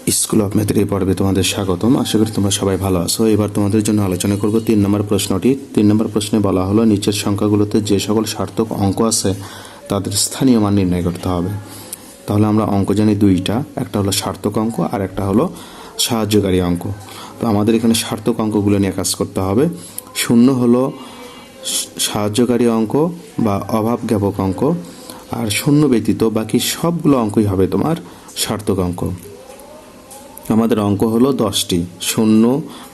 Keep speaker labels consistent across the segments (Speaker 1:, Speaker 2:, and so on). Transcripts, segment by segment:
Speaker 1: School of ম্যাথের এই পর্বে তোমাদের স্বাগতম। আশা করি তোমরা সবাই ভালো আছো। এবার তোমাদের জন্য আলোচনা করব 3 নম্বর প্রশ্নটি। 3 নম্বর প্রশ্নে বলা হলো নিচের সংখ্যাগুলোতে যে সকল সার্থক অঙ্ক আছে তাদের স্থানীয় মান নির্ণয় করতে হবে। তাহলে আমরা অঙ্ক জানি দুইটা, একটা হলো সার্থক অঙ্ক আর একটা হলো সাহায্যকারী অঙ্ক। তো আমাদের এখানে সার্থক অঙ্কগুলো নিয়ে কাজ করতে হবে। শূন্য হলো সাহায্যকারী অঙ্ক বা অভাব জ্ঞাপক অঙ্ক, আর শূন্য ব্যতীত বাকি সবগুলো অঙ্কই হবে তোমার সার্থক অঙ্ক। আমাদের অঙ্ক হলো 10টি, শূন্য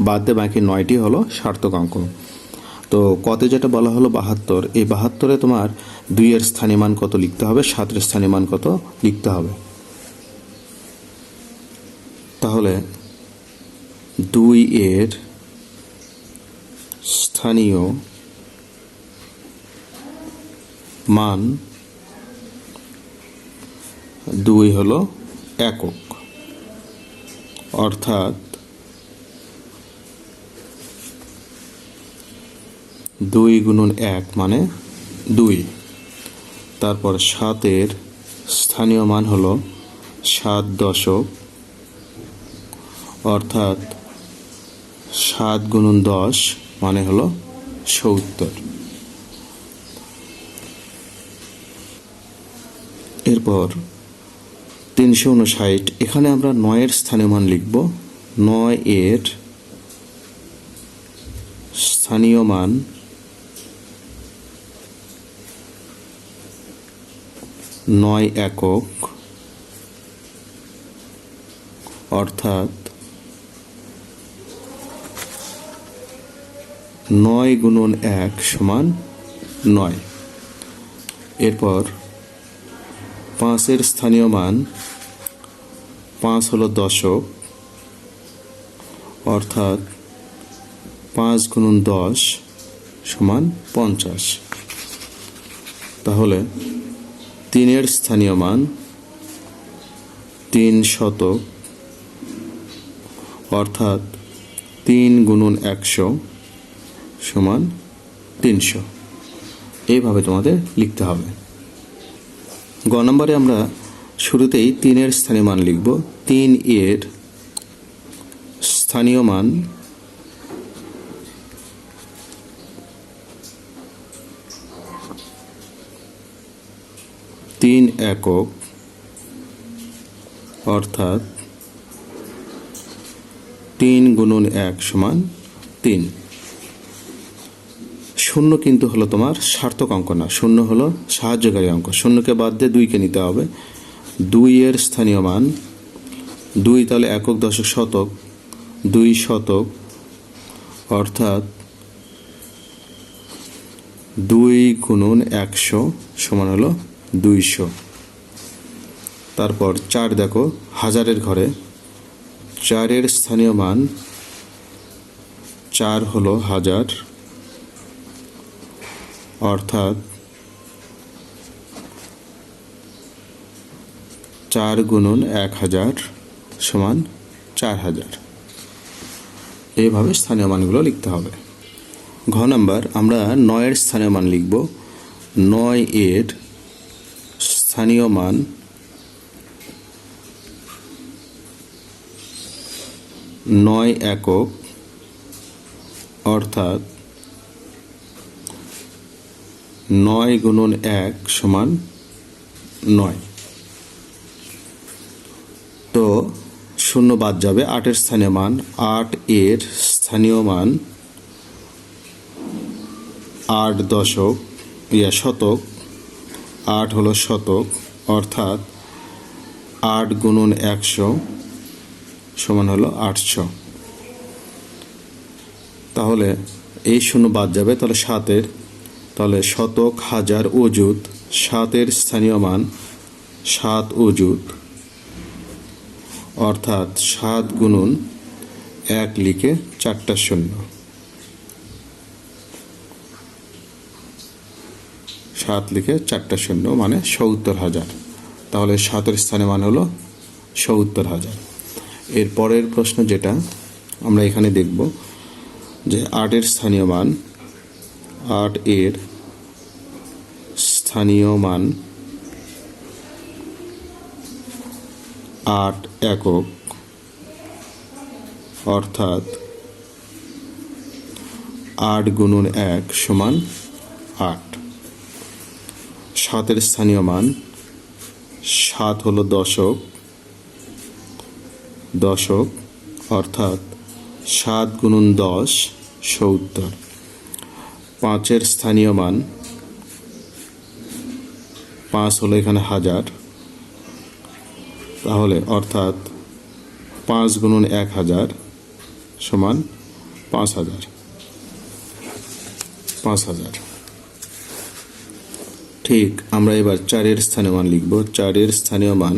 Speaker 1: বাদ দিয়ে বাকি 9টি হলো সার্থক অঙ্ক। তো কতে যেটা বলা হলো 72, এই 72-এ তোমার 2-এর স্থানীয় মান কত লিখতে হবে, 7-এর স্থানীয় মান কত লিখতে হবে। তাহলে 2-এর স্থানীয় মান 2 হলো একক, অর্থাৎ 2 গুণন 1 মানে 2। তারপর 7-এর স্থানীয় মান হলো 7 দশক, অর্থাৎ 7 গুণন 10 মানে হলো 70। এরপর 359, এখানে আমরা 9-এর স্থানীয় মান লিখব। 9-এর স্থানীয় মান 9 একক, অর্থাৎ 9 গুণন 1 সমান 9। এরপর 5-এর স্থানীয় মান 5 হলো দশক, অর্থাৎ 5 গুণন 10 সমান 50। তাহলে 3-এর স্থানীয় মান 3 শতক, অর্থাৎ 3 গুণন 100 সমান 300। এইভাবে তোমাদের লিখতে হবে। গ নম্বরে আমরা শুরুতেই 3-এর স্থানীয় মান লিখব। 3-এর স্থানীয় মান 3 একক, অর্থাৎ 3 গুণন 1 সমান 3। শূন্য কিন্তু হলো তোমার সার্থক অঙ্ক না, শূন্য হলো সাহায্যকারী অঙ্ক। শূন্যকে বাদ দিয়ে 2কে নিতে হবে। 2-এর স্থানীয় মান 2, তাহলে একক দশক শতক, 2 শতক, অর্থাৎ 2 গুণন 100 সমান হলো 200। তারপর 4 দেখো, হাজারের ঘরে 4-এর স্থানীয় মান 4 হলো হাজার, অর্থাৎ 4 গুণন 1000 সমান 4000। এইভাবে স্থানীয় মানগুলো লিখতে হবে। ঘ নাম্বার আমরা 9-এর স্থানীয় মান লিখব। 9-এর স্থানীয় মান 9 একক, অর্থাৎ 9 গুণন 1 সমান 9। তো শূন্য বাদ যাবে। 8-এর স্থানীয় মান 8-এর স্থানীয় মান 8 দশক শতক, 8 হলো শতক, অর্থাৎ 8 গুণন 100 সমান হলো 800। তাহলে এই শূন্য বাদ যাবে, তাহলে 7-এর, তাহলে শতক, হাজার, অযুত, 7-এর স্থানীয় মান 7 অযুত, অর্থাৎ 7 গুণন 1 লিখে 4টা শূন্য, 7 লিখে 4টা শূন্য মানে 70000। তাহলে 7-এর স্থানীয় মান হলো 70000। এর পরের প্রশ্ন যেটা আমরা এখানে দেখব যে 8-এর স্থানীয় মান, 8-এর স্থানীয় মান 8 একক, অর্থাৎ 8 গুণন 1 সমান 8। 7 স্থানীয় মান, 7 হলো দশক, অর্থাৎ 7 গুণন 10 70। 5 স্থানীয় মান, 5 হলো এখানে হাজার, তাহলে অর্থাৎ 5 গুণন 1000 সমান 5000। ঠিক আমরা এবার 4 স্থানীয় মান লিখব। 4 স্থানীয় মান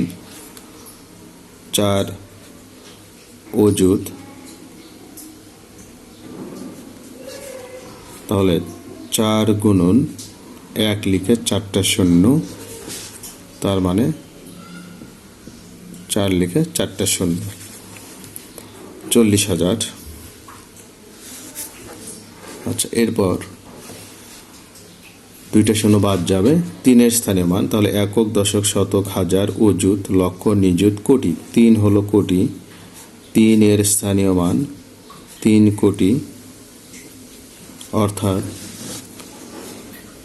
Speaker 1: 4 অযুত, তাহলে 4 গুণন 1 লিখে 4টা শূন্য, তার মানে 4 লিখে 4টা শূন্য, 40,000। আচ্ছা, এরপর 2টা শূন্য বাদ যাবে। 3 স্থানীয় মান, তাহলে একক, দশক, শতক, হাজার, অযুত, লক্ষ, নিযুত, কোটি। 3 হলো কোটি, 3 স্থানীয় মান 3 কোটি, অর্থাৎ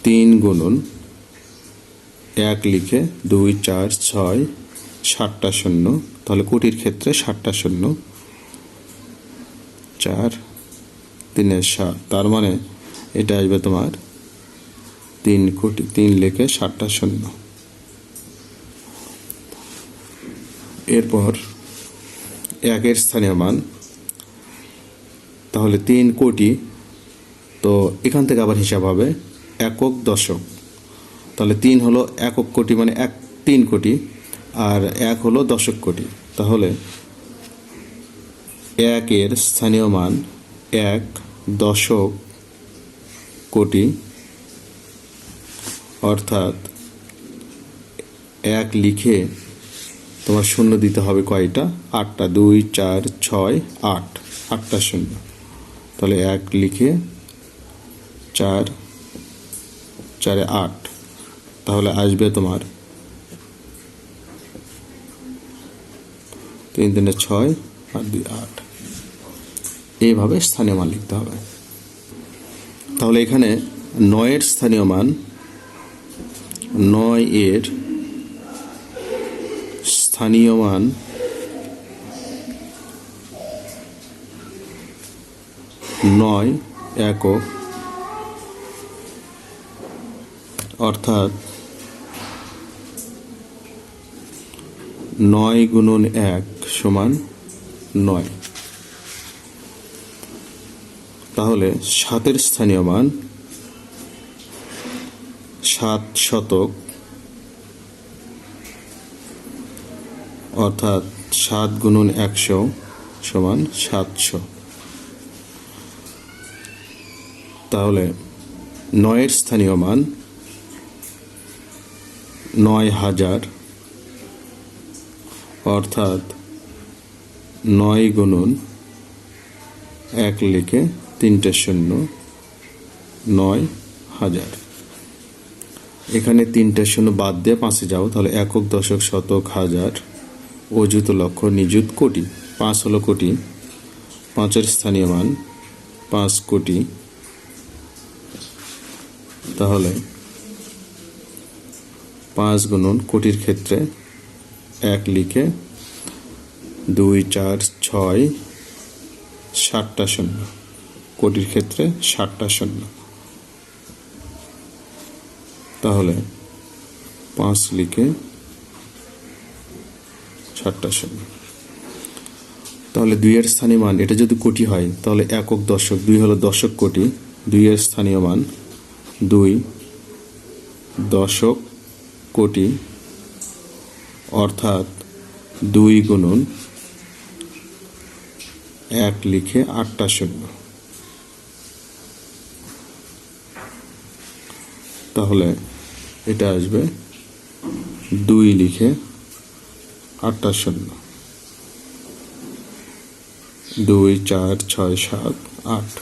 Speaker 1: 3 গুণন 1 লিখে 2 4 6 7টা শূন্য, তাহলে কোটির ক্ষেত্রে 7টা শূন্য, 4 3 7, তার মানে এটা আসবে তোমার 3 কোটি। 3 লিখে 7টা শূন্য। এরপর 1 স্থানীয় মান, তাহলে 3 কোটি, তো এখান থেকে আবার হিসাব হবে একক, দশক, তাহলে 3 হলো একক কোটি মানে 3 কোটি, আর 1 হলো দশক কোটি, তাহলে 1 স্থানীয় মান 1 দশক কোটি, অর্থাৎ 1 লিখে তোমার শূন্য দিতে হবে কয়টা? 8টা। 2 4 6 8, 8টা শূন্য, তাহলে 1 লিখে 4 4 8, তাহলে আসবে তোমার 3 3 6 আর 2 8। এইভাবে স্থানীয় মান লিখতে হবে। তাহলে এখানে 9 স্থানীয় মান, 9 স্থানীয় মান 9 একক, অর্থাৎ 9 গুণন 1 সমান 9। তাহলে 7 স্থানীয় মান 7 শতক, অর্থাৎ 7 গুণন 100 সমান 700। তাহলে 9 স্থানীয় মান 9000, অর্থাৎ 9 গুণন 1 লিখে 3টে শূন্য, 9000। এখানে 3টে শূন্য বাদ দিয়ে 5-এ যাও, তাহলে একক, দশক, শতক, হাজার, অযুত, লক্ষ, নিযুত, কোটি। 5 হলো কোটি, 5 স্থানীয় মান 5 কোটি, তাহলে 5 গুণন কোটির ক্ষেত্রে 1 লিখে 2 4 6 7টা শূন্য, কোটির ক্ষেত্রে 7টা শূন্য, তাহলে 5 লিখে 7টা শূন্য। তাহলে 2 স্থানীয় মান, এটা যদি কোটি হয় তাহলে একক, দশক, 2 হলো দশক কোটি, 2 স্থানীয় মান 2 দশক কোটি, অর্থাৎ 2 গুণন 1 লিখে 8টা শূন্য, তাহলে এটা আসবে 2 লিখে 8টা শূন্য, 2 4 6 7 8।